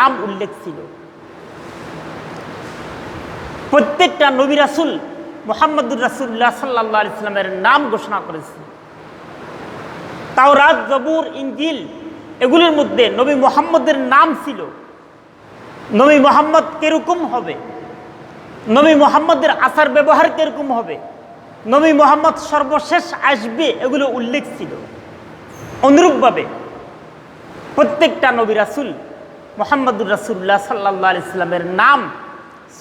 নাম উল্লেখ ছিল। প্রত্যেকটা নবী রাসূল মুহাম্মদুর রাসূলুল্লাহ সাল্লাল্লাহু আলাইহি সাল্লামের নাম ঘোষণা করেছে। তাওরাত, জবুর, ইনজিল এগুলোর মধ্যে নবী মুহাম্মদের নাম ছিল। নবী মুহাম্মদ কিরকম হবে, নবী মুহাম্মদের আচার ব্যবহার কিরকম হবে, নবী মুহাম্মদ সর্বশেষ আসবে, এগুলো উল্লেখ ছিল। অনুরূপভাবে প্রত্যেকটা নবী রাসূল মুহাম্মদুর রাসূলুল্লাহ সাল্লাল্লাহু আলাইহি সাল্লামের নাম,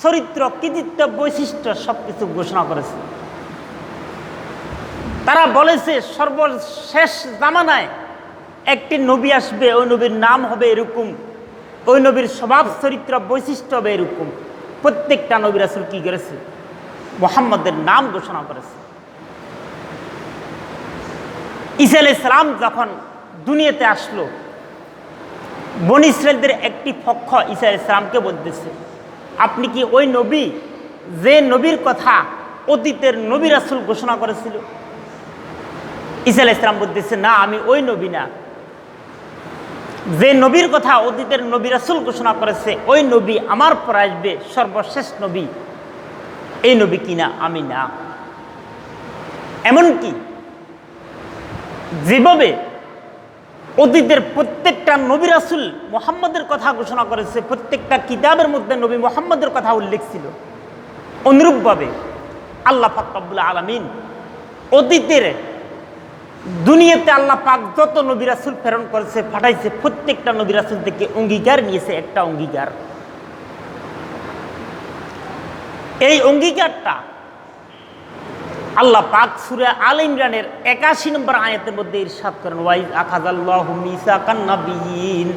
চরিত্র, কৃতিত্ব, বৈশিষ্ট্য সবকিছু ঘোষণা করেছে। তারা বলেছে সর্বশেষ জামানায় একটি নবী আসবে, ওই নবীর নাম হবে এরকম, ওই নবীর স্বভাব, চরিত্র, বৈশিষ্ট্য হবে এরকম। প্রত্যেকটা নবী রাসূল কি করেছে? মুহাম্মদের নাম ঘোষণা করেছে। ঈসা আলাইহিস সালাম যখন দুনিয়াতে আসলো, বনী ইসরাঈলদের একটি পক্ষ ঈসা আলাইহিস সালামকে বলতেছে, আপনি কি ওই নবী যে নবীর কথা অতীতের নবী রাসূল ঘোষণা করেছিল? ঈসা আলাইহিস সালাম বলতেছে, না, আমি ওই নবী না। যে নবীর কথা অতীতের নবী রাসূল ঘোষণা করেছে, ওই নবী আমার পর আসবে, সর্বশেষ নবী, এই নবী কিনা আমি না। এমনকি যেভাবে অতীতের প্রত্যেকটা নবী রাসূল মুহাম্মদের কথা ঘোষণা করেছে, প্রত্যেকটা কিতাবের মধ্যে নবী মুহাম্মদের কথা উল্লেখ ছিল, অনুরূপভাবে আল্লাহ পাক রব্বুল আলামিন অতীতের দুনিয়াতে আল্লাহ পাক যত নবী রাসূল প্রেরণ করেছে, পাঠাইছে, প্রত্যেকটা নবী রাসূল থেকে অঙ্গীকার নিয়েছে, একটা অঙ্গীকার। এই অঙ্গীকারটা আল্লাহ পাক সূরা আলে ইমরানের ৮১ নম্বর আয়াতের মধ্যে ইরশাদ করেন, ওয়াইজ আখাযাল্লাহু মিসাকান নাবিয়্যিন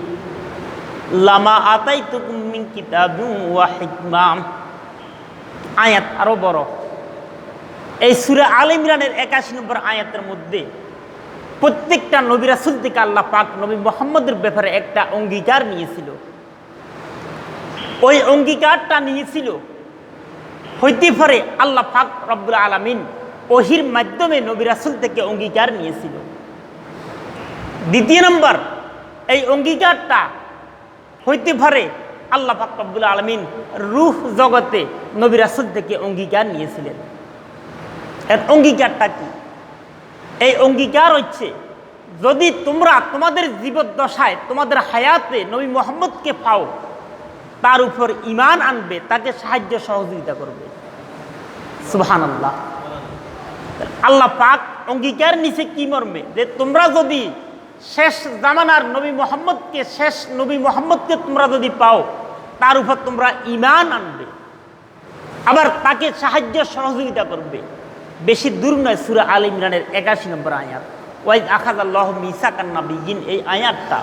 লামা আতাইতুকুম মিন কিতাবিন ওয়া হিকমা। আয়াত আরো বড়। এই সূরা আলে ইমরানের ৮১ নম্বর আয়াতের মধ্যে প্রত্যেকটা নবী রাসূল থেকে আল্লাহ পাক নবী মুহাম্মদের ব্যাপারে একটা অঙ্গীকার নিয়েছিল। ওই অঙ্গীকারটা নিয়েছিল হইতে পারে আল্লাহ পাক রব্বুল আলামিন ওহির মাধ্যমে নবী রাসূল থেকে অঙ্গীকার নিয়েছিল। দ্বিতীয় নম্বর, এই অঙ্গীকারটা হইতে পারে আল্লাহ পাক রব্বুল আলামিন রূহ জগতে নবী রাসূল থেকে অঙ্গীকার নিয়েছিলেন। এর অঙ্গীকারটা কি? এই অঙ্গীকার হচ্ছে, যদি তোমরা তোমাদের জীবদ্দশায়, তোমাদের হায়াতে নবী মুহাম্মদকে পাও, তার উপর ঈমান আনবে, তাকে সাহায্য সহযোগিতা করবে। সুবহানাল্লাহ। আল্লাহ পাক অঙ্গীকার নিছে কি মর্মে? যে তোমরা যদি শেষ জামানার নবী মুহাম্মদকে, শেষ নবী মুহাম্মদকে তোমরা যদি পাও, তার উপর তোমরা ঈমান আনবে, আবার তাকে সাহায্য সহযোগিতা করবে। বেশি দূর নয়, সূরা আলে ইমরানের ৮১ নম্বর আয়াত, ওয়াইজ আখাযাল্লাহু মিসাকান নাবিয়্যিন, এই আয়াতটা।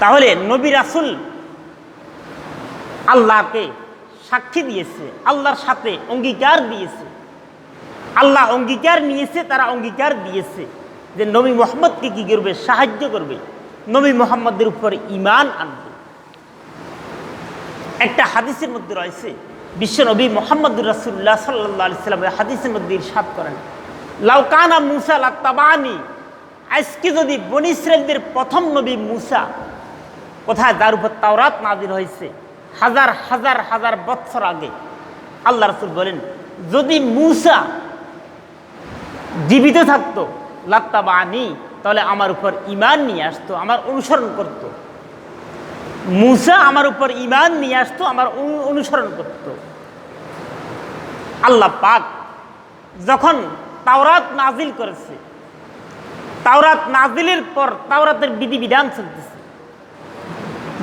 তাহলে নবী রাসূল আল্লাহকে সাক্ষী দিয়েছে, আল্লাহর সাথে অঙ্গীকার দিয়েছে, আল্লাহ অঙ্গীকার নিয়েছে, তারা অঙ্গীকার দিয়েছে যে নবী মুহাম্মদকে কি করবে? সাহায্য করবে, নবী মুহাম্মদের উপর ঈমান আনবে। একটা হাদিসের মধ্যে রয়েছে, বিশ্ব নবী মুহাম্মদুর রাসূলুল্লাহ সাল্লাল্লাহু আলাইহি সাল্লাম হাদিসের মধ্যে ইরশাদ করেন, লাউ কানা মূসা লাত্তাবানি, আজকে যদি বনী ইসরাঈলদের প্রথম নবী মূসা, কোথায়? যার উপর তাওরাত নাযিল হয়েছে হাজার হাজার হাজার বছর আগে। আল্লাহ রাসূল বলেন, যদি মূসা জীবিত থাকতো, লাত্তাবানি, তাহলে আমার উপর ঈমান নিয়ে আসতো, আমার অনুসরণ করত। মূসা আমার উপর ঈমান নিয়ে আসতো, আমার অনুসরণ করত। আল্লাহ পাক যখন তাওরাত নাজিল করেছে, তাওরাত নাজিলের পর তাওরাতের বিধিবিধান চলতেছে।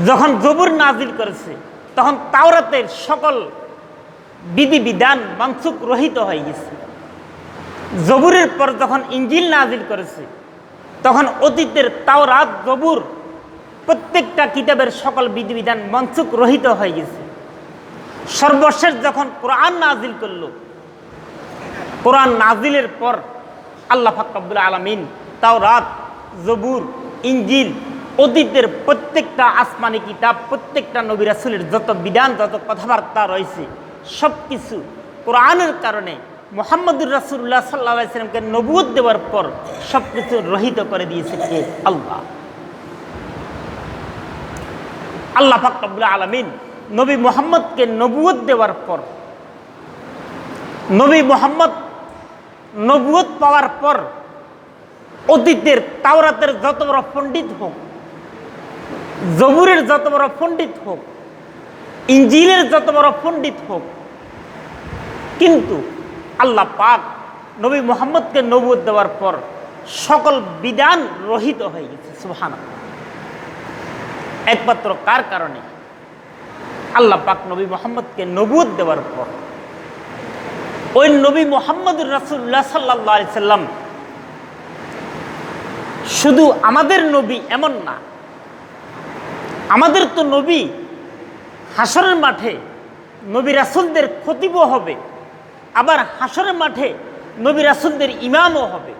যখন জবুর নাজিল করেছে, তখন তাওরাতের সকল বিধিবিধান মানসুখ রহিত হয়ে গেছে। জবুরের পর যখন ইনজিল নাজিল করেছে, তখন অতীতের তাওরাত, জবুর প্রত্যেকটা কিতাবের সকল বিধিবিধান মানসুখ রহিত হয়ে গেছে। সর্বশেষ যখন কোরআন নাজিল করল, কোরআন নাজিলের পর আল্লাহ পাক রব্বুল আলামিন তাওরাত, জবুর, ইনজিল, অতীতের প্রত্যেকটা আসমানি কিতাব, প্রত্যেকটা নবী রাসূলের যত বিধান, যত কথাবার্তা রয়েছে, সব কিছু কোরআনের কারণে মুহাম্মদুর রাসূলুল্লাহ সাল্লাল্লাহু আলাইহি সাল্লামকে নবুয়ত দেওয়ার পর সব কিছু রহিত করে দিয়েছে কে? আল্লাহ। আল্লাহ পাক রব্বুল আলামিন নবী মুহাম্মদকে নবুয়ত দেওয়ার পর, নবী মুহাম্মদ নবুয়ত পাওয়ার পর অতীতের তাওরাতের যত বড় পণ্ডিত হোক, জবুরের যত বড় পণ্ডিত হোক, ইঞ্জিলের যত বড় পণ্ডিত হোক, কিন্তু আল্লাহ পাক নবী মুহাম্মদকে নবুয়ত দেওয়ার পর সকল বিধান রহিত হয়ে গেছে। সুবহানাল্লাহ। একমাত্র কার কারণে? আল্লাহ পাক নবী মুহাম্মদকে নবুয়ত দেওয়ার পর ওই নবী মুহাম্মদুর রাসূলুল্লাহ সাল্লাল্লাহু আলাইহি সাল্লাম শুধু আমাদের নবী এমন না, আমাদের তো নবী হাসরের মাঠে নবী রাসূলদের খতিবও হবে, আবার হাসরের মাঠে নবী রাসূলদের ইমামও হবে,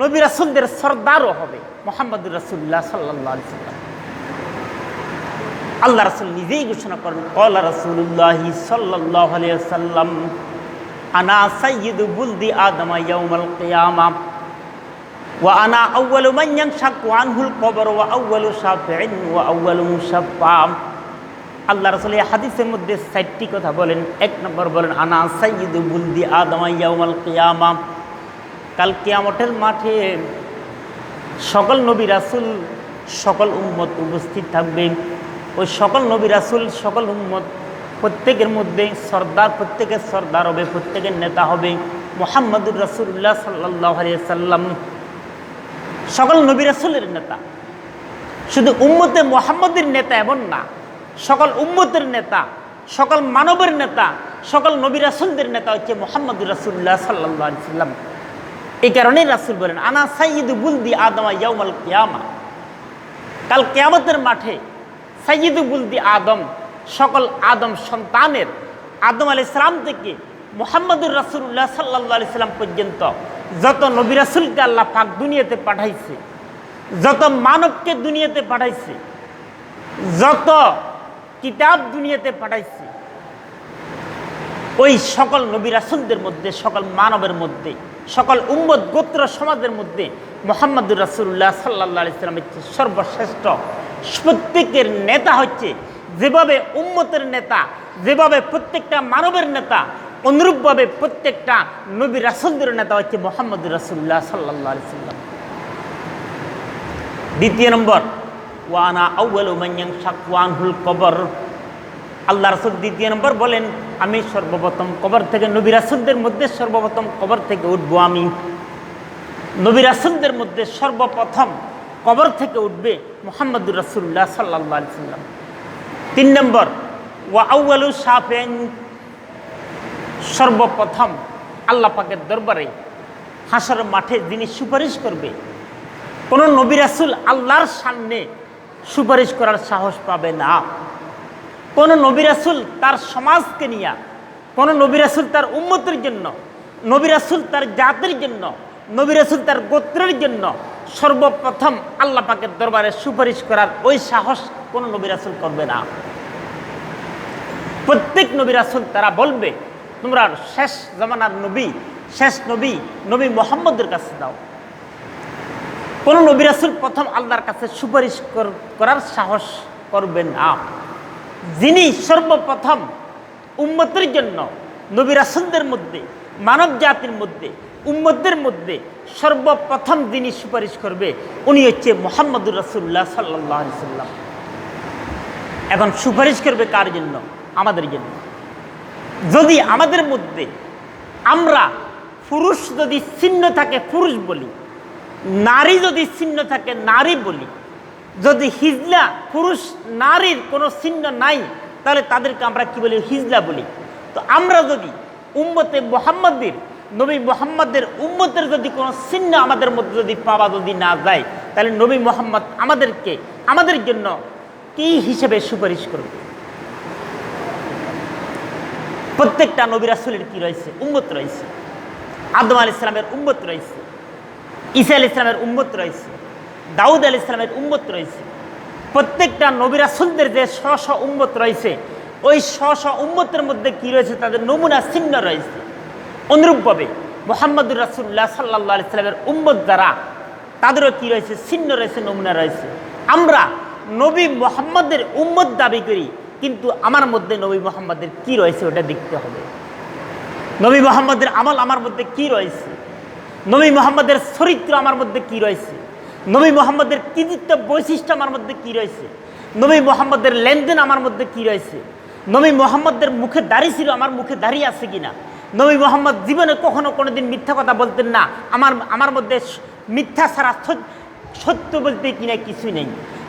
নবী রাসূলদের সরদারও হবে মুহাম্মদুর রাসূলুল্লাহ সাল্লাল্লাহু আলাইহি সাল্লাম। আল্লাহ রাসূল নিজেই ঘোষণা করেন, ক্বালা রাসূলুল্লাহি সাল্লাল্লাহু আলাইহি ওয়াসাল্লাম আনা সাইয়্যিদু বুলদি আদম ইয়াউমাল কিয়ামা ওয়া আনা আউয়ালু মান ইয়ানশাক্কু আনহুল কবর ওয়া আউয়ালু শাফিঈন ওয়া আউয়ালু মুশাফফা। আল্লাহ রাসূল এই হাদিসের মধ্যে 4টি কথা বলেন। 1 নম্বর বলেন, আনা সাইয়্যিদু বুলদি আদম ইয়াউমাল কিয়ামা, কাল কিয়ামতের মাঠে সকল নবী রাসূল সকল উম্মত উপস্থিত থাকবে। ওই সকল নবী রাসূল সকল উম্মত প্রত্যেকের মধ্যে সরদার, প্রত্যেকের সরদার হবে, প্রত্যেকের নেতা হবে মুহাম্মদুর রাসূলুল্লাহ সাল্লাল্লাহু আলাইহি সাল্লাম। সকল নবী রাসূলের নেতা, শুধু উম্মতে মুহাম্মদের নেতা এমন না, সকল উম্মতের নেতা, সকল মানবের নেতা, সকল নবী রাসূলদের নেতা হচ্ছে মুহাম্মদুর রাসূলুল্লাহ সাল্লাল্লাহু আলাইহি সাল্লাম। এই কারণেই রাসূল বলেন, আনা সাইয়্যিদু বুলদি আদম ইয়াউমাল কিয়ামা, কাল কিয়ামতের মাঠে সাইয়্যিদু বুলদি আদম, সকল আদম সন্তানের, আদম আলাইহিস সালাম থেকে মুহাম্মদুর রাসূলুল্লাহ সাল্লাল্লাহু আলাইহি সাল্লাম পর্যন্ত যত নবী রাসূলকে আল্লাহ পাক দুনিয়াতে পাঠাইছে, যত মানবকে দুনিয়াতে পাঠাইছে, যত কিতাব দুনিয়াতে পাঠাইছে, ওই সকল নবী রাসূলদের মধ্যে, সকল মানবের মধ্যে, সকল উম্মত গোত্র সমাজের মধ্যে মুহাম্মদুর রাসূলুল্লাহ সাল্লাল্লাহু আলাইহি সাল্লাম হচ্ছে সর্বশ্রেষ্ঠ। প্রত্যেকের নেতা হচ্ছে, যেভাবে উম্মতের নেতা, যেভাবে প্রত্যেকটা মানবের নেতা, অনুরূপভাবে প্রত্যেকটা নবী রাসূলদের নেতা হচ্ছে মুহাম্মদুর রাসূলুল্লাহ সাল্লাল্লাহু আলাইহি সাল্লাম। 2 নম্বর, ওয়া আনা আউয়ালু মান ইয়ানশাক্কু আনহুল কবর, আল্লাহ রাসূল 2 নম্বর বলেন, আমি সর্বপ্রথম কবর থেকে, নবী রাসূলদের মধ্যে সর্বপ্রথম কবর থেকে উঠবো আমি। নবী রাসূলদের মধ্যে সর্বপ্রথম কবর থেকে উঠবে মুহাম্মদুর রাসূলুল্লাহ সাল্লাল্লাহু আলাইহি সাল্লাম। 3 নম্বর, ওয়া আউয়ালু শাফিঈন, সর্বপ্রথম আল্লাহ পাকের দরবারে হাসর মাঠে যিনি সুপারিশ করবে, কোন নবী রাসূল আল্লাহর সামনে সুপারিশ করার সাহস পাবে না। কোন নবী রাসূল তার সমাজকে নিয়ে, কোন নবী রাসূল তার উম্মতের জন্য, নবী রাসূল তার জাতির জন্য, নবী রাসূল তার গোত্রের জন্য সর্বপ্রথম আল্লাহ পাকের দরবারে সুপারিশ করার ওই সাহস কোন নবী রাসূল করবে না। প্রত্যেক নবী রাসূল তারা বলবে, তোমরা শেষ জামানার নবী, শেষ নবী নবী মুহাম্মদের কাছে দাও। কোন নবী রাসূল প্রথম আল্লাহর কাছে সুপারিশ করার সাহস করবেন না। যিনি সর্বপ্রথম উম্মতের জন্য, নবী রাসূলদের মধ্যে, মানব জাতির মধ্যে, উম্মতের মধ্যে সর্বপ্রথম যিনি সুপারিশ করবে উনি হচ্ছে মুহাম্মদুর রাসূলুল্লাহ সাল্লাল্লাহু আলাইহি সাল্লাম। এখন সুপারিশ করবে কার জন্য? আমাদের জন্য। যদি আমাদের মধ্যে আমরা পুরুষ যদি চিহ্ন থাকে পুরুষ বলি, নারী যদি চিহ্ন থাকে নারী বলি, যদি হিজলা পুরুষ নারীর কোনো চিহ্ন নাই তাহলে তাদেরকে আমরা কি বলি? হিজলা বলি। তো আমরা যদি উম্মতে মুহাম্মাদের, নবী মুহাম্মাদের উম্মতের যদি কোনো চিহ্ন আমাদের মধ্যে যদি পাওয়া যদি না যায়, তাহলে নবী মুহাম্মদ আমাদেরকে, আমাদের জন্য কি হিসেবে সুপারিশ করবে? প্রত্যেকটা নবী রাসূলের কি রয়েছে? উম্মত রয়েছে। আদম আলাইহিস সালামের উম্মত রয়েছে, ঈসা আলাইহিস সালামের উম্মত রয়েছে, দাউদ আলাইহিস সালামের উম্মত রয়েছে। প্রত্যেকটা নবী রাসূলদের যে স্ব উম্মত রয়েছে, ওই স্ব উম্মতের মধ্যে কি রয়েছে? তাদের নমুনা চিহ্ন রয়েছে। অনুরূপভাবে মুহাম্মদুর রাসূলুল্লাহ সাল্লাল্লাহু আলাইহি সাল্লামের উম্মত যারা, তাদেরও কি রয়েছে? চিহ্ন রয়েছে, নমুনা রয়েছে। আমরা নবী মুহাম্মদের উম্মত দাবি করি, কিন্তু আমার মধ্যে নবী মুহাম্মদের কি রয়েছে ওটা দেখতে হবে। নবী মুহাম্মদের আমল আমার মধ্যে কি রয়েছে, নবী মুহাম্মদের চরিত্র আমার মধ্যে কি রয়েছে, নবী মুহাম্মদের কৃতিত্ব বৈশিষ্ট্য আমার মধ্যে কি রয়েছে, নবী মুহাম্মদের লেনদেন আমার মধ্যে কি রয়েছে, নবী মুহাম্মদের মুখে দাড়ি ছিল, আমার মুখে দাড়ি আছে কিনা, নবী মুহাম্মদ জীবনে কখনো কোনোদিন মিথ্যা কথা বলতেন না, আমার মধ্যে মিথ্যা ছাড়া সত্য বলতে কিনা কিছুই নেই।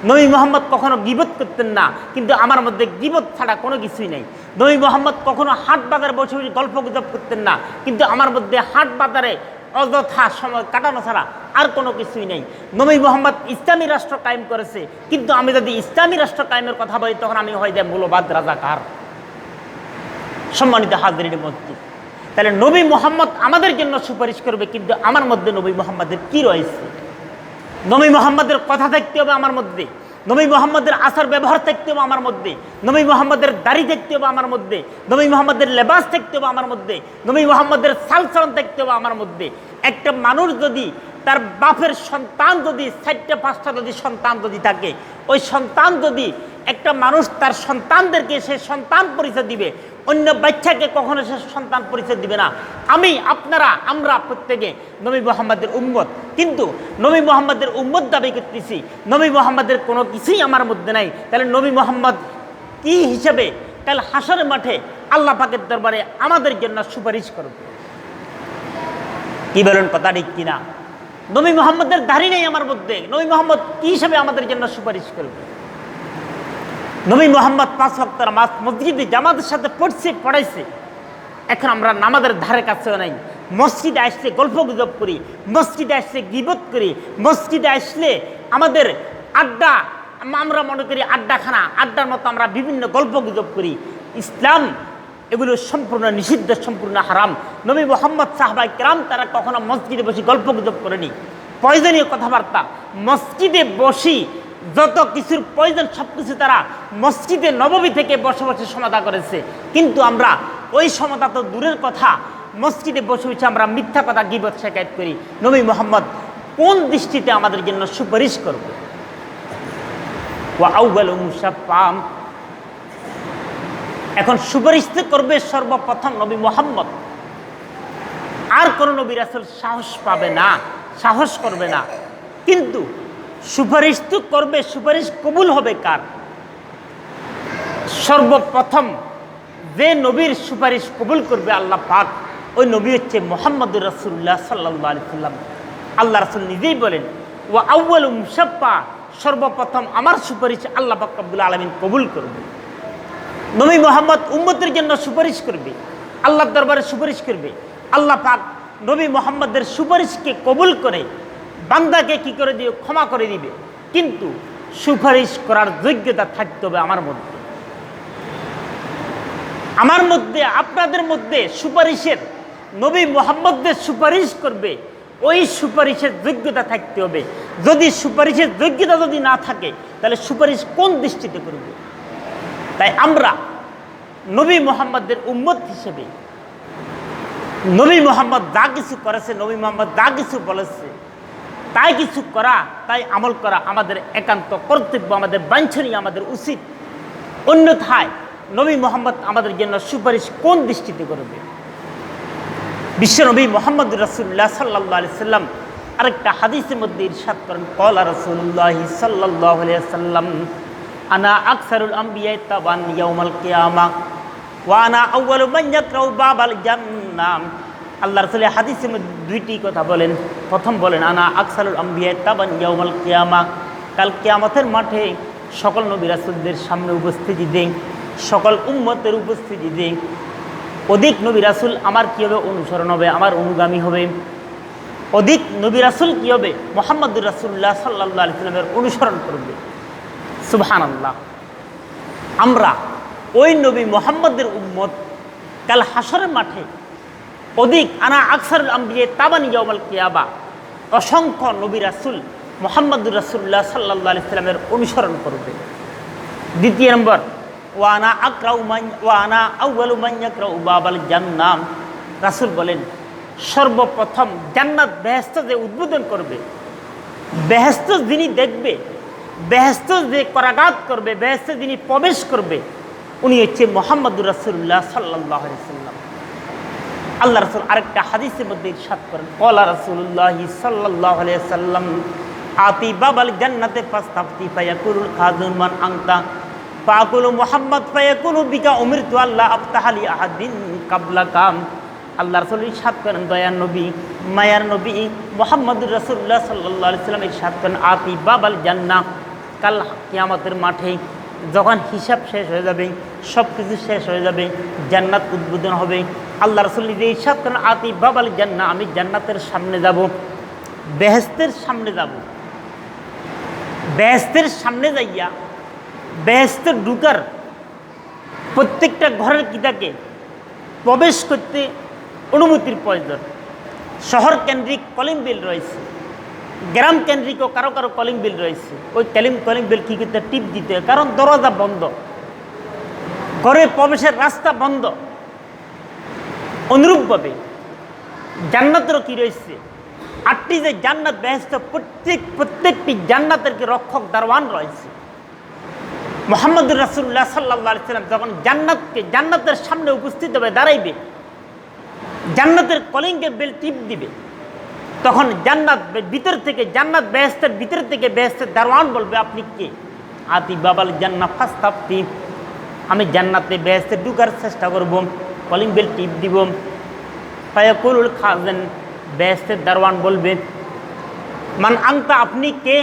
নবী মুহাম্মদ কখনো গীবত করতেন না, কিন্তু আমার মধ্যে গীবত ছাড়া কোনো কিছুই নেই। নবী মুহাম্মদ কখনো হাট বাজারে বসে বসে গল্প গুজব করতেন না, কিন্তু আমার মধ্যে হাট বাজারে অযথা সময় কাটানো ছাড়া আর কোনো কিছুই নেই। নবী মুহাম্মদ ইসলামী রাষ্ট্র কায়েম করেছে, কিন্তু আমি যদি ইসলামী রাষ্ট্র কায়েমের কথা বলি তখন আমি হয়ে যাই মৌলবাদ রাজাকার। সম্মানিত হাজরিন মসজিদ, তাহলে নবী মুহাম্মদ আমাদের জন্য সুপারিশ করবে, কিন্তু আমার মধ্যে নবী মুহাম্মদের কি রয়েছে? নবী মুহাম্মদের কথা থাকতে হবে আমার মধ্যে, নবী মুহাম্মদের আচার ব্যবহার থাকতে হবে আমার মধ্যে, নবী মুহাম্মদের দাড়ি থাকতে হবে আমার মধ্যে, নবী মুহাম্মদের লেবাস থাকতে হবে আমার মধ্যে, নবী মুহাম্মদের চালচলন থাকতে হবে আমার মধ্যে। একটা মানুষ যদি তার বাপের সন্তান যদি 4-5টা যদি সন্তান যদি থাকে, ওই সন্তান যদি একটা মানুষ তার সন্তানদেরকে সে সন্তান পরিচয় দিবে, অন্য বাচ্চাকে কখনো সে সন্তান পরিচয় দিবে না। আমরা প্রত্যেকে নবী মুহাম্মদের উম্মত, কিন্তু নবী মুহাম্মদের উম্মত দাবি করতেছি, নবী মুহাম্মদের কোনো কিছুই আমার মধ্যে নাই। তাহলে নবী মুহাম্মদ কি হিসেবে কাল হাসরের মাঠে আল্লাহ পাকের দরবারে আমাদের জন্য সুপারিশ করবে? কি বলেন, কথা ঠিক কিনা? নবী মুহাম্মদের দাড়ি নেই আমার মধ্যে, নবী মুহাম্মদ কি হিসেবে আমাদের জন্য সুপারিশ করবে? নবী মুহাম্মদ 5 ওয়াক্ত নামাজ মসজিদে জামাতের সাথে পড়াইছে, এখন আমরা নামাজের ধারে কাছেও নাই। মসজিদে আসলে গল্প গুজব করি, মসজিদে আসলে গীবত করি, মসজিদে আসলে আমাদের আড্ডা, আমরা মনে করি আড্ডাখানা, আড্ডার মতো আমরা বিভিন্ন গল্প গুজব করি। ইসলাম এগুলো সম্পূর্ণ নিষিদ্ধ, সম্পূর্ণ হারাম। নবী মুহাম্মদ সাহাবায়ে কেরাম তারা কখনো মসজিদে বসে গল্প গুজব করেনি। প্রয়োজনীয় কথাবার্তা মসজিদে বসি, যত কিছুর প্রয়োজন সব কিছু তারা মসজিদে নববী থেকে বসে বসে সমাধা করেছে। কিন্তু আমরা ওই সমাধা তো দূরের কথা, মসজিদে বসে বসে আমরা মিথ্যা কথা গীবত শিকায়ত করি। নবী মুহাম্মদ কোন দৃষ্টিতে আমাদের জন্য সুপারিশ করবে? ওয়া আউয়ালু মুশাফফাম, এখন সুপারিশ করবে সর্বপ্রথম নবী মুহাম্মদ। আর কোন নবী রাসূল সাহস পাবে না, সাহস করবে না। কিন্তু সুপারিশ তো করবে, সুপারিশ কবুল হবে কার? সর্বপ্রথম যে নবীর সুপারিশ কবুল করবে আল্লাহ পাক, ওই নবী হচ্ছে মুহাম্মদুর রাসূলুল্লাহ সাল্লাল্লাহু আলাইহি ওয়াসাল্লাম। আল্লাহ রাসূল নিজেই বলেন, ওয়া আউয়ালু মুশাফফা, সর্বপ্রথম আমার সুপারিশ আল্লাহ পাক রব্বুল আলামিন কবুল করবে। নবী মুহাম্মদ উম্মতের জন্য সুপারিশ করবে, আল্লাহর দরবারে সুপারিশ করবে। আল্লাহ পাক নবী মুহাম্মদের সুপারিশকে কবুল করে বান্দাকে কি করে দিয়ে ক্ষমা করে দিবে, কিন্তু সুপারিশ করার যোগ্যতা থাকতে হবে আমার মধ্যে, আমার মধ্যে, আপনাদের মধ্যে। সুপারিশের নবী মুহাম্মদের সুপারিশ করবে, ওই সুপারিশের যোগ্যতা থাকতে হবে। যদি সুপারিশের যোগ্যতা যদি না থাকে, তাহলে সুপারিশ কোন দৃষ্টিতে করবে? তাই আমরা নবী মুহাম্মদের উম্মত হিসেবে নবী মুহাম্মদ যা কিছু করেছে, নবী মুহাম্মদ যা কিছু বলেছে, তাই কিছু করা, তাই আমল করা আমাদের একান্ত কর্তব্য, আমাদের বাঞ্ছনীয়, আমাদের উচিত। অন্যথায় নবী মুহাম্মদ আমাদের জন্য সুপারিশ কোন দৃষ্টিতে করবে? বিশ্বনবী মুহাম্মদুর রাসূলুল্লাহ সাল্লাল্লাহু আলাইহি সাল্লাম আরেকটা হাদিসের মধ্যে ইরশাদ করেন, ক্বালা রাসূলুল্লাহ সাল্লাল্লাহু আলাইহি সাল্লাম, আনা আকসারুল আম্বিয়া তাবান ইয়াউমাল কিয়ামাহ ওয়া আনা আউয়ালু মান ইয়াকরাউ বাবাল জান্নাহ। আল্লাহ রাসূল হাদিসের মধ্যে দুইটি কথা বলেন। প্রথম বলেন, আনা আকসারুল আম্বিয়া তাবান ইয়াউমাল কিয়ামাহ, কাল কিয়ামতের মাঠে সকল নবী রাসূলদের সামনে উপস্থিতি দেন, সকল উম্মতের উপস্থিতি দেন, অধিক নবী রাসূল আমার কী হবে? অনুসরণ হবে, আমার অনুগামী হবে। অধিক নবী রাসূল কী হবে? মুহাম্মদুর রাসূলুল্লাহ সাল্লাল্লাহু আলাইহি ওয়াসাল্লামের অনুসরণ করবে। সুবহানাল্লাহ, আমরা ওই নবী মুহাম্মদের উম্মত কাল হাসরের মাঠে অধিক, আনা আকসারুল আম্বিয়া তাবান ইয়াউমাল কিয়ামাহ, অসংখ্য নবী রাসূল মুহাম্মদুর রাসূলুল্লাহ সাল্লাল্লাহু আলাইহি ওয়াসাল্লামের অনুসরণ করবে। দ্বিতীয় নম্বর, ওয়ানা আউয়ালু মান ইয়াকরাউ বাবাল জান্নাহ, রাসূল বলেন সর্বপ্রথম জান্নাত বেহেশত যে উদ্বোধন করবে, বেহেশত যিনি দেখবে, বেহেশতে যে করাঘাত করবে, বেহেশতে যিনি প্রবেশ করবে, উনি হচ্ছে মুহাম্মদুর রাসূলুল্লাহ সাল্লাল্লাহু আলাইহি ওয়াসাল্লাম। আল্লাহ রাসূল আরেকটা হাদিসের মধ্যে ইরশাদ করেন, ক্বালা রাসূলুল্লাহি সাল্লাল্লাহু আলাইহি ওয়াসাল্লাম আতি বাবাল জান্নাতে ফাস্তাফতি ফায়াকুলুল খাযুন মান আনতা ফাকুলু মুহাম্মদ ফায়াকুলু বিকা উমিরতু আল্লাহ আফতাহা লি আহাদিন কাবলাকা। আল্লাহ রাসূল ইরশাদ করেন, দয়ার নবী, মায়ার নবী মুহাম্মদুর রাসূলুল্লাহ সাল্লাল্লাহু আলাইহি ওয়াসাল্লাম ইরশাদ করেন, আতি বাবাল জান্নাহ, কাল কিয়ামতের মাঠে যখন হিসাব শেষ হয়ে যাবে, সব কিছু শেষ হয়ে যাবে, জান্নাত উদ্বোধন হবে, আল্লাহ রাসূল নিজে ইরশাদ করেন, আতি বাবাল জান্নাহ, আমি জান্নাতের সামনে যাব, বেহেশতের সামনে যাব। বেহেশতের সামনে যাইয়া বেহেশতে ঢুকার প্রত্যেকটা ঘরের কিতাকে প্রবেশ করতে অনুমতির প্রয়োজন। শহর কেন্দ্রিক কলিং বেল রয়েছে, গ্রাম কেন্দ্রিকও কারো কারো কলিং বেল রয়েছে। ওই কলিং বেল কী করতে টিপ দিতে হয়, কারণ দরজা বন্ধ, ঘরে প্রবেশের রাস্তা বন্ধ। অনুরূপভাবে জান্নাতেরও কী রয়েছে, 8টি যে জান্নাত বেহেশত, প্রত্যেকটি জান্নাতের কি রক্ষক দারওয়ান রয়েছে। মুহাম্মদুর রাসূলুল্লাহ সাল্লাল্লাহু আলাইহি ওয়াসাল্লাম যখন জান্নাতের সামনে উপস্থিত হবে, দাঁড়াইবে, জান্নাতের কলিংয়ের বেল টিপ দিবে, তখন জান্নাত ভিতর থেকে, জান্নাত বেহেশতের ভিতর থেকে বেহেশতের দারওয়ান বলবে, আপনি কে? আতি বাবাল জান্নাহ ফাস্তাফতি, আমি জান্নাতে বেহেশতে ঢুকার চেষ্টা করব, কলিং বেল টিপ দিব। ফায়াকুলুল খাজান, বেহেশতের দারওয়ান বলবে, মান আনতা, আপনি কে?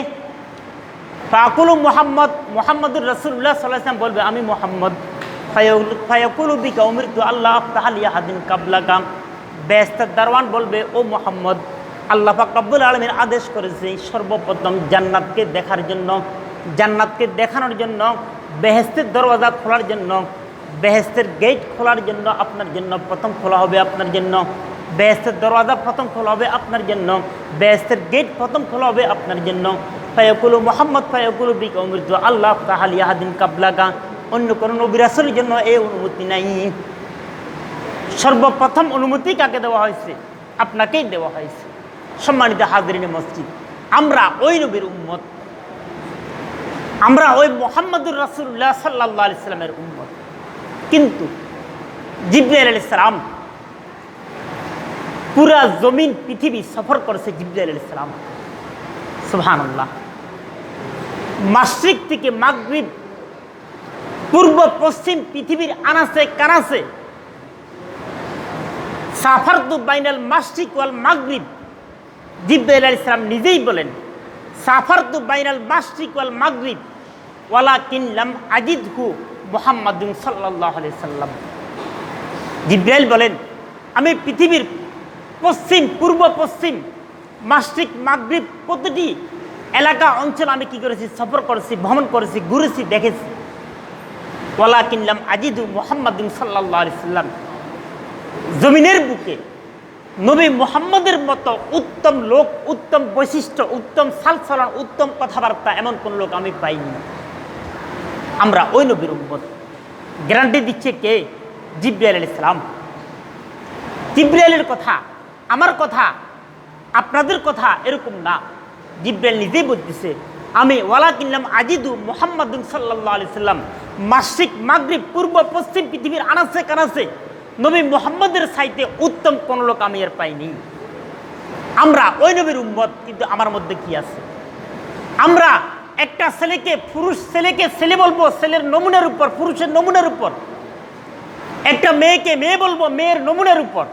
ফাকুলু মুহাম্মদুর রাসূলুল্লাহ সাল্লাল্লাহু আলাইহি ওয়াসাল্লাম বলবে, আমি মুহাম্মদ। ফায়াকুলু বিকা উমিরতু আল্লাহ আফতাহা লি আহাদিন কাবলাকা, বেহেশতের দারওয়ান বলবে, ও মুহাম্মদ, আল্লাহ পাক রব্বুল আলামিন আদেশ করেছে সর্বপ্রথম জান্নাতকে দেখার জন্য, জান্নাতকে দেখানোর জন্য, বেহেশতের দরওয়াজা খোলার জন্য, বেহেশতের গেট খোলার জন্য আপনার জন্য প্রথম খোলা হবে, আপনার জন্য বেহেশতের দরওয়াজা প্রথম খোলা হবে আপনার জন্য, বেহেশতের গেট প্রথম খোলা হবে আপনার জন্য। ফায়াকুলু মুহাম্মদ ফায়াকুলু বিকা উমিরতু আল্লাহ আফতাহা লি আহাদিন কাবলাকা, অন্য কোনো নবী রাসূলের জন্য এই অনুমতি নাই। সর্বপ্রথম অনুমতি কাকে দেওয়া হয়েছে? আপনাকেই দেওয়া হয়েছে। সম্মানিত হাজরিনে মসজিদ, আমরা ওই নবীর উম্মত, আমরা ওই মুহাম্মদুর রাসূলুল্লাহ সাল্লাল্লাহু আলাইহি ওয়াসাল্লামের উম্মত। কিন্তু জিবরাইল আলাইহিস সালাম পুরা জমিন পৃথিবী সফর করেছে। জিবরাইল আলাইহিস সালাম, সুবহানাল্লাহ, মাশরিক থেকে মাগরিব, পূর্ব পশ্চিম পৃথিবীর আনাচে কানাচে, সাফারতু বাইনাল মাশরিক ওয়াল মাগরিব, জিবরাইল আলাইহিস সালাম নিজেই বলেন, সাফারতু বাইনাল মাশরিক ওয়াল মাগরিব ওয়ালাকিন লাম আজিদহু মুহাম্মাদুন সাল্লাল্লাহু আলাইহি ওয়াসাল্লাম। জিবরাইল বলেন, আমি পৃথিবীর পশ্চিম, পূর্ব পশ্চিম, মাশরিক মাগরিব প্রতিটি এলাকা অঞ্চল আমি কি করেছি? সফর করেছি, ভ্রমণ করেছি, ঘুরেছি, দেখেছি। ওয়ালাকিন লাম আজিদু মুহাম্মাদুন সাল্লাল্লাহু আলাইহি ওয়াসাল্লাম, জমিনের বুকে নবী মুহাম্মদের মতো উত্তম লোক, উত্তম বৈশিষ্ট্য, উত্তম সালসালন, উত্তম কথাবার্তা এমন কোন লোক আমি পাইনি। আমরা ওই নবীর উম্মত। গ্যারান্টি দিচ্ছে কে? জিবরাইল আলাইহিস সালাম। জিবরাইলের কথা, আমার কথা, আপনাদের কথা এরকম না। জিবরাইল নিজেই বলতেছে, আমি ওয়ালাকিন লাম আজিদু মুহাম্মাদুন সাল্লাল্লাহু আলাইহি ওয়াসাল্লাম, মাশরিক মাগরিব পূর্ব পশ্চিম পৃথিবীর আনাচে কানাচে নবী মুহাম্মদের চাইতে উত্তম কোন লোক আমি আর পাইনি। আমরা ওই নবীর উম্মত। কিন্তু আমার মধ্যে কি আছে? আমরা একটা ছেলেকে, পুরুষ ছেলেকে ছেলে বলবো ছেলের নমুনার উপর, পুরুষের নমুনার উপর। একটা মেয়েকে মেয়ে বলবো মেয়ের নমুনার উপর।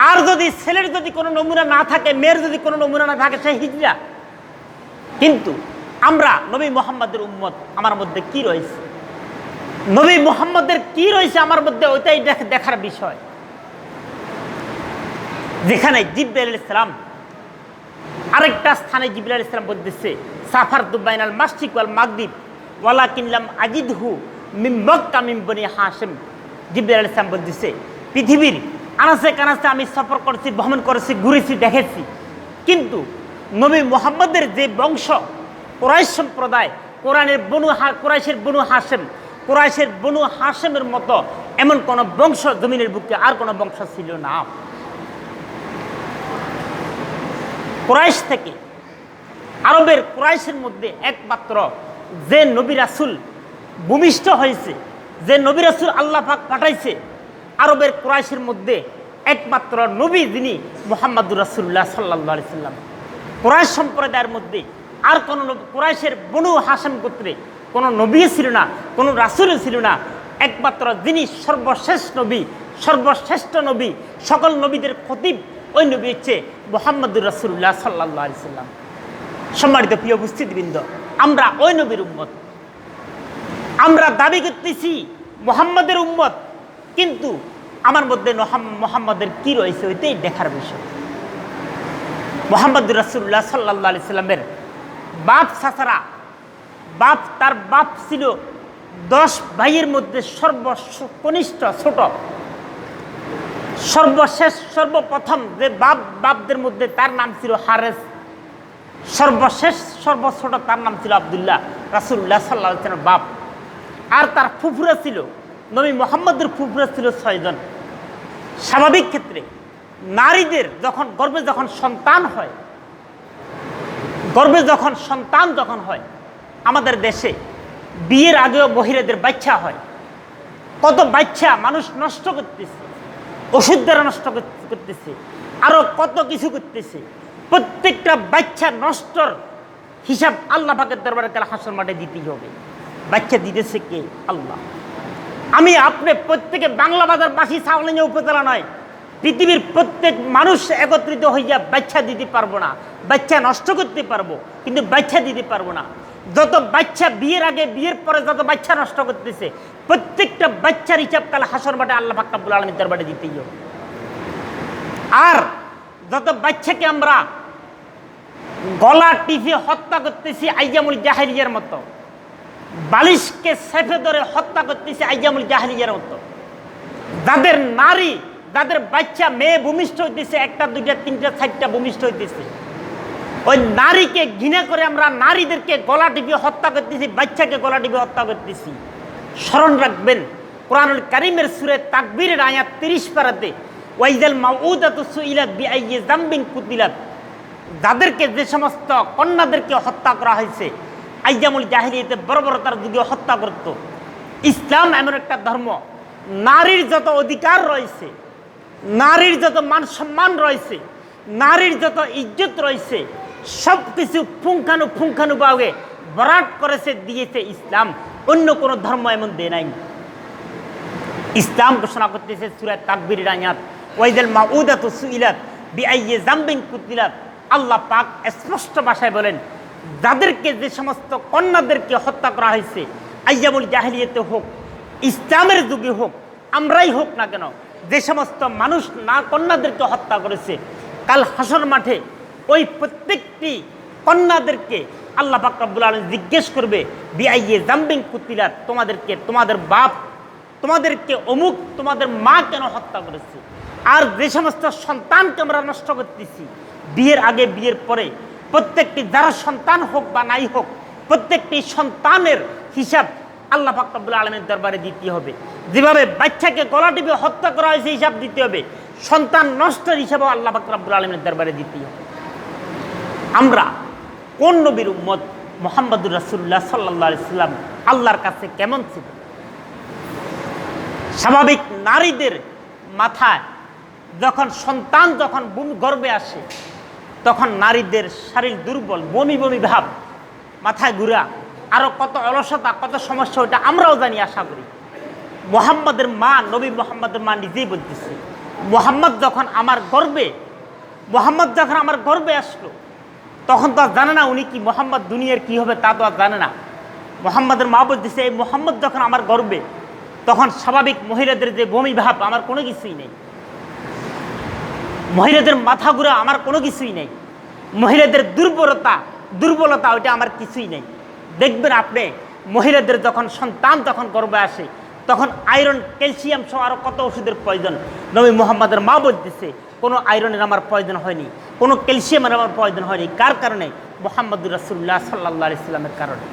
আর যদি ছেলের যদি কোনো নমুনা না থাকে, মেয়ের যদি কোনো নমুনা না থাকে, সে হিজড়া। কিন্তু আমরা নবী মুহাম্মদের উম্মত। আমার মধ্যে কি রয়েছে? নবী মুহাম্মদের কি রয়েছে আমার মধ্যে, ওইটাই দেখার বিষয়। যেখানে জিবরাইল আলাইহিস সালাম আরেকটা স্থানে জিবরাইল আলাইহিস সালাম বলতেছে, সাফারতু বাইনাল মাশরিক ওয়াল মাগরিব ওয়ালাকিন লাম আজিদহু মিন মক্কা মিন বনি হাশিম। জিবরাইল আলাইহিস সালাম বলতেছে, পৃথিবীর আনাচে কানাচে আমি সফর করেছি, ভ্রমণ করেছি, ঘুরেছি, দেখেছি। কিন্তু নবী মুহাম্মদের যে বংশ, কুরাইশ সম্প্রদায়, কুরাইশের বনু হাশিম, কুরাইশের বনু হাশিমের মতো এমন কোন বংশ জমিনের বুকে আর কোন বংশ ছিল না। কুরাইশ থেকে আরবের কুরাইশের মধ্যে একমাত্র যে নবী রাসূল ভূমিষ্ঠ হয়েছে, যে নবী রাসূল আল্লাহ পাক পাঠাইছে, আরবের কুরাইশের মধ্যে একমাত্র নবী যিনি মুহাম্মদুর রাসূলুল্লাহ সাল্লাল্লাহু আলাইহি সাল্লাম। কুরাইশ সম্প্রদায়ের মধ্যে আর কোনো কুরাইশের বনু হাশিম গোত্রে কোনো নবী ছিল না, কোনো রাসূলও ছিল না। একমাত্র যিনি সর্বশেষ নবী, সর্বশ্রেষ্ঠ নবী, সকল নবীদের খতিব, ওই নবী হচ্ছে মুহাম্মদুর রাসূলুল্লাহ সাল্লাল্লাহু আলাইহি সাল্লাম। সম্মানিত প্রিয় উপস্থিতিবৃন্দ, আমরা ওই নবীর উম্মত। আমরা দাবি করতেছি মুহাম্মদের উম্মত, কিন্তু আমার মধ্যে মুহাম্মদের কি রয়েছে ওইটাই দেখার বিষয়। মুহাম্মদুর রাসূলুল্লাহ সাল্লাল্লাহু আলাইহি সাল্লামের বাপ চাচারা, তার বাপ ছিল 10 ভাইয়ের মধ্যে সর্বকনিষ্ঠ, ছোট, সর্বশেষ, সর্বপ্রথম যে বাপদের মধ্যে তার নাম ছিল হারেস, সর্বশেষ সর্বছোট তার নাম ছিল আব্দুল্লাহ, রাসূলুল্লাহ সাল্লাল্লাহু আলাইহি সাল্লামের বাপ। আর তার ফুফুরা ছিল, নবী মুহাম্মদের ফুফুরা ছিল 6 জন। স্বাভাবিক ক্ষেত্রে নারীদের যখন গর্ভে যখন সন্তান হয়, আমাদের দেশে বিয়ের আগেও মহিলাদের বাচ্চা হয়। কত বাচ্চা মানুষ নষ্ট করতেছে, ওষুধ দ্বারা নষ্ট করতেছে, আরো কত কিছু করতেছে। প্রত্যেকটা বাচ্চা নষ্টর হিসাব আল্লাহ পাকের দরবারে কাল হাসর মাঠে দিতেই হবে। বাচ্চা দিতেছে কে? আল্লাহ। আমি আপনি প্রত্যেকে বাংলা বাজারবাসী, সাউলিয়া উপজেলা নয়, পৃথিবীর প্রত্যেক মানুষ একত্রিত হইয়া বাচ্চা দিতে পারবো না। বাচ্চা নষ্ট করতে পারবো, কিন্তু বাচ্চা দিতে পারবো না। যত বাচ্চা বিয়ের আগে, বিয়ের পরে যত বাচ্চা নষ্ট করতেছে, প্রত্যেকটা বাচ্চার হিসাব কাল হাসর মাঠে আল্লাহ পাক রব্বুল আলামিনের দরবারে দিতেই হবে। আর যত বাচ্চাকে আমরা গলা টিপে হত্যা করতেছি আইয়ামুল জাহেলিয়ার মতো, বালিশকে সেফে ধরে হত্যা করতেছি আইয়ামুল জাহেলিয়ার মতো, যাদের নারী, যাদের বাচ্চা মেয়ে ভূমিষ্ঠ হইতেছে, 1টা 2টা 3টা 4টা ভূমিষ্ঠ হইতেছে, ওই নারীকে ঘৃণা করে আমরা নারীদেরকে গলা টিপে হত্যা করতেছি, বাচ্চাকে গলা টিপে হত্যা করতেছি। স্মরণ রাখবেন, কোরআনুল কারীমের সূরা তাকবীরের আয়াত 30 পারাতে, ওয়াইজাল মাউউদাতু সুইলাত বিআইয়ি যামবিন কুতিলাত, যাদেরকে, যে সমস্ত কন্যাদেরকে হত্যা করা হয়েছে আইয়ামুল জাহেলিয়াতে বর্বরতার যুগে হত্যা করত। ইসলাম এমন একটা ধর্ম, নারীর যত অধিকার রয়েছে, নারীর যত মান সম্মান রয়েছে, নারীর যত ইজ্জত রয়েছে, সব কিছু পুঙ্খানুপুঙ্খানুভাবে বরাট করেছে, দিয়েছে ইসলাম। অন্য কোনো ধর্ম এমন দেয় নাই। ইসলাম ঘোষণা করতেছে সূরা তাকবীরের আয়াত, ওয়াইজাল মাউউদাতু সুইলাত বিআইয়ি যামবিন কুতিলাত। আল্লাহ পাক স্পষ্ট ভাষায় বলেন, যাদেরকে, যে সমস্ত কন্যাদেরকে হত্যা করা হয়েছে, আইয়ামুল জাহেলিয়াতে হোক, ইসলামের যুগে হোক, আমরাই হোক না কেন, যে সমস্ত মানুষ না কন্যাদেরকে হত্যা করেছে, কাল হাসর মাঠে ওই প্রত্যেকটি কন্যাদেরকে আল্লাহ পাক রব্বুল আলামিন জিজ্ঞেস করবে, বিআইয়ি যামবিন কুতিলাত, তোমাদেরকে, তোমাদের বাপ, তোমাদেরকে অমুক, তোমাদের মা কেন হত্যা করেছে? আর যে সমস্ত সন্তানকে আমরা নষ্ট করতেছি বিয়ের আগে, বিয়ের পরে, প্রত্যেকটি যারা সন্তান হোক বা নাই হোক, প্রত্যেকটি সন্তানের হিসাব আল্লাহ পাক রব্বুল আলামিনের দরবারে দিতে হবে। যেভাবে বাচ্চাকে গলা টিপে হত্যা করা হয়েছে হিসাব দিতে হবে, সন্তান নষ্টের হিসাবও আল্লাহ পাক রব্বুল আলামিনের দরবারে দিতে হবে। আমরা কোন নবীর উম্মত? মুহাম্মদুর রাসূলুল্লাহ সাল্লাল্লাহু আলাইহি সাল্লাম আল্লাহর কাছে কেমন ছিল? স্বাভাবিক নারীদের মাথায় যখন সন্তান যখন গর্ভে আসে, তখন নারীদের শরীর দুর্বল, বমি বমি ভাব, মাথায় ঘুরা, আরো কত অলসতা, কত সমস্যা, ওইটা আমরাও জানি, আশা করি। মুহাম্মদের মা, নবী মুহাম্মদের মা নিজেই বলতেছে, মুহাম্মদ যখন আমার গর্ভে আসলো, তখন তো আর জানে না উনি কি, মুহাম্মদ দুনিয়ার কি হবে তা তো আর জানে না। মুহাম্মদের মা বলতেছে, এই মুহাম্মদ যখন আমার গর্ভে, তখন স্বাভাবিক মহিলাদের যে বমি ভাব, আমার কোনো কিছুই নেই। মহিলাদের মাথা ঘুরা, আমার কোনো কিছুই নেই। মহিলাদের দুর্বলতা, ওইটা আমার কিছুই নেই। দেখবেন আপনি, মহিলাদের যখন সন্তান যখন গর্ভে আসে, তখন আয়রন, ক্যালসিয়াম সহ আরও কত ওষুধের প্রয়োজন। নবী মুহাম্মদের মা বলতেছে, কোনো আয়রনের আমার প্রয়োজন হয়নি, কোনো ক্যালসিয়ামের আমার প্রয়োজন হয়নি। কার কারণে? মুহাম্মদুর রাসূলুল্লাহ সাল্লাল্লাহু আলাইহি সাল্লামের কারণে।